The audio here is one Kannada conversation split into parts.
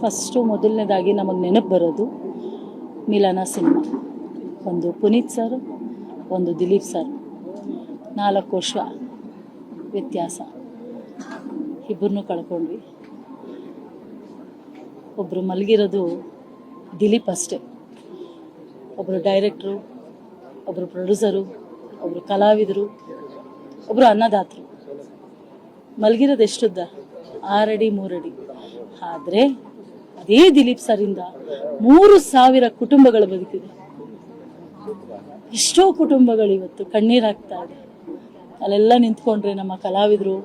ಫಸ್ಟು ಮೊದಲನೇದಾಗಿ ನಮಗೆ ನೆನಪು ಬರೋದು ಮಿಲನ ಸಿನಿಮಾ. ಒಂದು ಪುನೀತ್ ಸರ್, ಒಂದು ದಿಲೀಪ್ ಸರ್, 4 ವರ್ಷ ವ್ಯತ್ಯಾಸ. ಇಬ್ಬರನ್ನೂ ಕಳ್ಕೊಂಡ್ವಿ. ಒಬ್ಬರು ಮಲಗಿರೋದು ದಿಲೀಪ್ ಅಷ್ಟೇ. ಒಬ್ಬರು ಡೈರೆಕ್ಟ್ರು, ಒಬ್ಬರು ಪ್ರೊಡ್ಯೂಸರು, ಒಬ್ಬರು ಕಲಾವಿದರು, ಒಬ್ಬರು ಅನ್ನದಾತರು. ಮಲಗಿರೋದು ಎಷ್ಟುದ್ದ? 6 ಅಡಿ 3 ಅಡಿ. ಆದರೆ ಅದೇ ದಿಲೀಪ್ ಸರಿಂದ 3000 ಕುಟುಂಬಗಳು ಬದುಕಿದೆ. ಎಷ್ಟೋ ಕುಟುಂಬಗಳು ಇವತ್ತು ಕಣ್ಣೀರಾಗ್ತಾ ಇದೆ. ಅಲ್ಲೆಲ್ಲ ನಿಂತ್ಕೊಂಡ್ರೆ ನಮ್ಮ ಕಲಾವಿದರು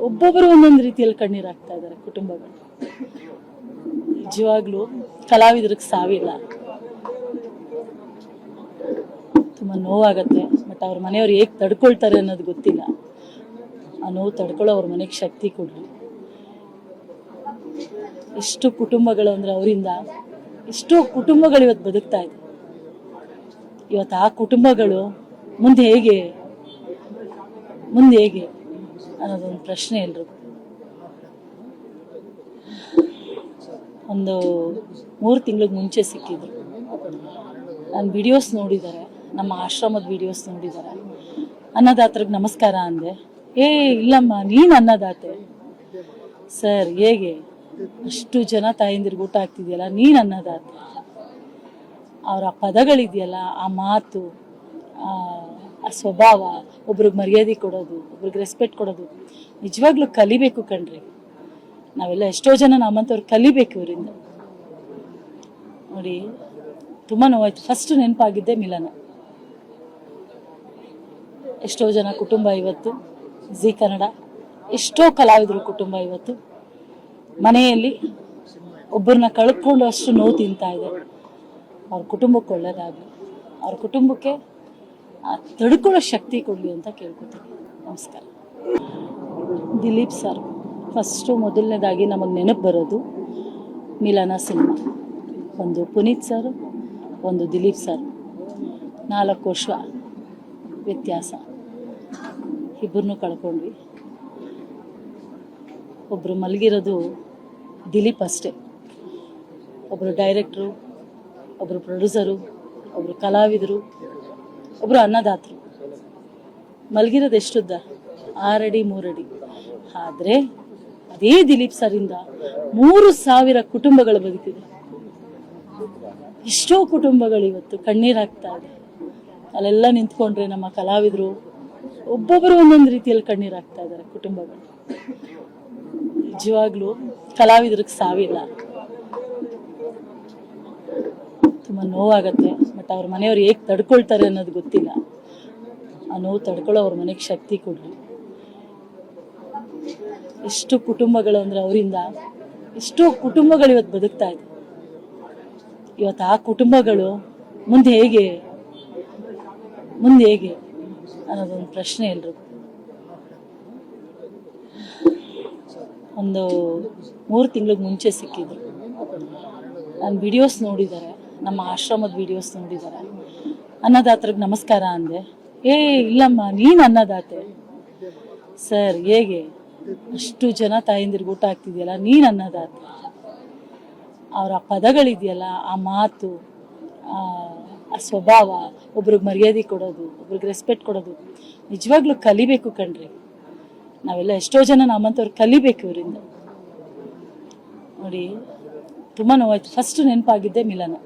ಒಬ್ಬೊಬ್ಬರು ಒಂದೊಂದು ರೀತಿಯಲ್ಲಿ ಕಣ್ಣೀರಾಗ್ತಾ ಇದ್ದಾರೆ. ಕುಟುಂಬಗಳು ನಿಜವಾಗ್ಲೂ ಕಲಾವಿದ್ರಿಗೆ ಸಾವಿಲ್ಲ. ತುಂಬ ನೋವಾಗತ್ತೆ. ಬಟ್ ಅವ್ರ ಮನೆಯವ್ರು ಹೇಗೆ ತಡ್ಕೊಳ್ತಾರೆ ಅನ್ನೋದು ಗೊತ್ತಿಲ್ಲ. ಆ ನೋವು ತಡ್ಕೊಳ್ಳೋ ಅವ್ರ ಮನೆಗೆ ಶಕ್ತಿ ಕೊಡ್ರಿ. ಎಷ್ಟು ಕುಟುಂಬಗಳು ಅಂದರೆ ಅವರಿಂದ ಎಷ್ಟೋ ಕುಟುಂಬಗಳು ಇವತ್ತು ಬದುಕ್ತಾ ಇದೆ. ಇವತ್ತು ಆ ಕುಟುಂಬಗಳು ಮುಂದೆ ಹೇಗೆ ಅನ್ನೋದೊಂದು ಪ್ರಶ್ನೆ ಎಲ್ರಿಗೂ. ಒಂದು 3 ತಿಂಗಳಿಗೆ ಮುಂಚೆ ಸಿಕ್ಕಿದ್ರು. ನಾನು ವಿಡಿಯೋಸ್ ನೋಡಿದ್ದಾರೆ, ನಮ್ಮ ಆಶ್ರಮದ ವಿಡಿಯೋಸ್ ನೋಡಿದ್ದಾರೆ. ಅನ್ನದಾತರಿಗೆ ನಮಸ್ಕಾರ ಅಂದೆ. ಇಲ್ಲಮ್ಮ, ನೀನು ಅನ್ನದಾತೆ. ಸರ್, ಹೇಗೆ ಅಷ್ಟು ಜನ ತಾಯಂದಿರಿಗೆ ಊಟ ಆಗ್ತಿದೆಯಲ್ಲ, ನೀನು ಅನ್ನದಾತೆ. ಅವರ ಪದಗಳಿದೆಯಲ್ಲ, ಆ ಮಾತು, ಆ ಸ್ವಭಾವ, ಒಬ್ರಿಗೆ ಮರ್ಯಾದೆ ಕೊಡೋದು, ಒಬ್ರಿಗೆ ರೆಸ್ಪೆಕ್ಟ್ ಕೊಡೋದು, ನಿಜವಾಗ್ಲೂ ಕಲಿಬೇಕು ಕಣ್ರಿ. ನಾವೆಲ್ಲ ಎಷ್ಟೋ ಜನ ನಮ್ಮಂಥವ್ರು ಕಲಿಬೇಕು ಇವರಿಂದ. ನೋಡಿ, ತುಂಬ ನೋವಾಯ್ತು. ಫಸ್ಟ್ ನೆನಪಾಗಿದ್ದೆ ಮಿಲನ. ಎಷ್ಟೋ ಜನ ಕುಟುಂಬ ಇವತ್ತು ಜೀ ಕನ್ನಡ, ಎಷ್ಟೋ ಕಲಾವಿದರು ಕುಟುಂಬ ಇವತ್ತು ಮನೆಯಲ್ಲಿ ಒಬ್ಬರನ್ನ ಕಳ್ಕೊಂಡು ಅಷ್ಟು ನೋವು ತಿಂತಾ ಇದೆ. ಅವ್ರ ಕುಟುಂಬಕ್ಕೆ ಒಳ್ಳೇದಾಗಲಿ, ಅವ್ರ ಕುಟುಂಬಕ್ಕೆ ತಡ್ಕೊಳ್ಳೋ ಶಕ್ತಿ ಕೊಡಲಿ ಅಂತ ಕೇಳ್ಕೊತೀನಿ. ನಮಸ್ಕಾರ. ದಿಲೀಪ್ ಸರ್, ಫಸ್ಟು ಮೊದಲನೇದಾಗಿ ನಮಗೆ ನೆನಪು ಬರೋದು ಮಿಲನ ಸಿನಿಮಾ. ಒಂದು ಪುನೀತ್ ಸರ್, ಒಂದು ದಿಲೀಪ್ ಸರ್, 4 ವರ್ಷ ವ್ಯತ್ಯಾಸ. ಇಬ್ಬರನ್ನೂ ಕಳ್ಕೊಂಡ್ವಿ. ಒಬ್ಬರು ಮಲಗಿರೋದು ದಿಲೀಪ್ ಅಷ್ಟೇ. ಒಬ್ಬರು ಡೈರೆಕ್ಟ್ರು, ಒಬ್ಬರು ಪ್ರೊಡ್ಯೂಸರು, ಒಬ್ಬರು ಕಲಾವಿದರು, ಒಬ್ಬರು ಅನ್ನದಾತರು. ಮಲಗಿರೋದು ಎಷ್ಟುದ್ದ? 6 ಅಡಿ 3 ಅಡಿ. ಆದರೆ ಅದೇ ದಿಲೀಪ್ ಸರಿಂದ 3000 ಕುಟುಂಬಗಳು ಬದುಕಿದೆ. ಎಷ್ಟೋ ಕುಟುಂಬಗಳು ಇವತ್ತು ಕಣ್ಣೀರಾಗ್ತಾ ಇದೆ. ಅಲ್ಲೆಲ್ಲ ನಿಂತ್ಕೊಂಡ್ರೆ ನಮ್ಮ ಕಲಾವಿದರು ಒಬ್ಬೊಬ್ಬರು ಒಂದೊಂದು ರೀತಿಯಲ್ಲಿ ಕಣ್ಣೀರಾಗ್ತಾ ಇದ್ದಾರೆ. ಕುಟುಂಬಗಳು ನಿಜವಾಗ್ಲೂ ಕಲಾವಿದ್ರಿಗೆ ಸಾವಿಲ್ಲ. ತುಂಬ ನೋವಾಗತ್ತೆ. ಬಟ್ ಅವ್ರ ಮನೆಯವ್ರು ಹೇಗೆ ತಡ್ಕೊಳ್ತಾರೆ ಅನ್ನೋದು ಗೊತ್ತಿಲ್ಲ. ಆ ನೋವು ತಡ್ಕೊಳ್ಳೋ ಅವ್ರ ಮನೆಗೆ ಶಕ್ತಿ ಕೊಡ್ರಿ. ಎಷ್ಟು ಕುಟುಂಬಗಳು ಅಂದರೆ ಅವರಿಂದ ಎಷ್ಟೋ ಕುಟುಂಬಗಳು ಇವತ್ತು ಬದುಕ್ತಾ ಇದೆ. ಇವತ್ತು ಆ ಕುಟುಂಬಗಳು ಮುಂದೆ ಹೇಗೆ ಅನ್ನೋದೊಂದು ಪ್ರಶ್ನೆ ಎಲ್ರಿಗೂ. ಒಂದು 3 ತಿಂಗಳಿಗೆ ಮುಂಚೆ ಸಿಕ್ಕಿದ್ರು. ನಾನು ವಿಡಿಯೋಸ್ ನೋಡಿದ್ದಾರೆ, ನಮ್ಮ ಆಶ್ರಮದ ವಿಡಿಯೋಸ್ ನೋಡಿದ್ದಾರೆ. ಅನ್ನದಾತರಿಗೆ ನಮಸ್ಕಾರ ಅಂದೆ. ಇಲ್ಲಮ್ಮ, ನೀನು ಅನ್ನದಾತೆ. ಸರ್, ಹೇಗೆ ಅಷ್ಟು ಜನ ತಾಯಂದಿರಿಗೆ ಊಟ ಆಗ್ತಿದೆಯಲ್ಲ, ನೀನು ಅನ್ನದಾತೆ. ಅವರ ಪದಗಳಿದೆಯಲ್ಲ, ಆ ಮಾತು, ಆ ಸ್ವಭಾವ, ಒಬ್ರಿಗೆ ಮರ್ಯಾದೆ ಕೊಡೋದು, ಒಬ್ರಿಗೆ ರೆಸ್ಪೆಕ್ಟ್ ಕೊಡೋದು, ನಿಜವಾಗ್ಲೂ ಕಲಿಬೇಕು ಕಣ್ರಿ. ನಾವೆಲ್ಲ ಎಷ್ಟೋ ಜನ ನಮ್ಮಂಥವ್ರು ಕಲಿಬೇಕು ಇವರಿಂದ. ನೋಡಿ, ತುಂಬ ನೋವಾಯ್ತು. ಫಸ್ಟ್ ನೆನಪಾಗಿದ್ದೆ ಮಿಲನ.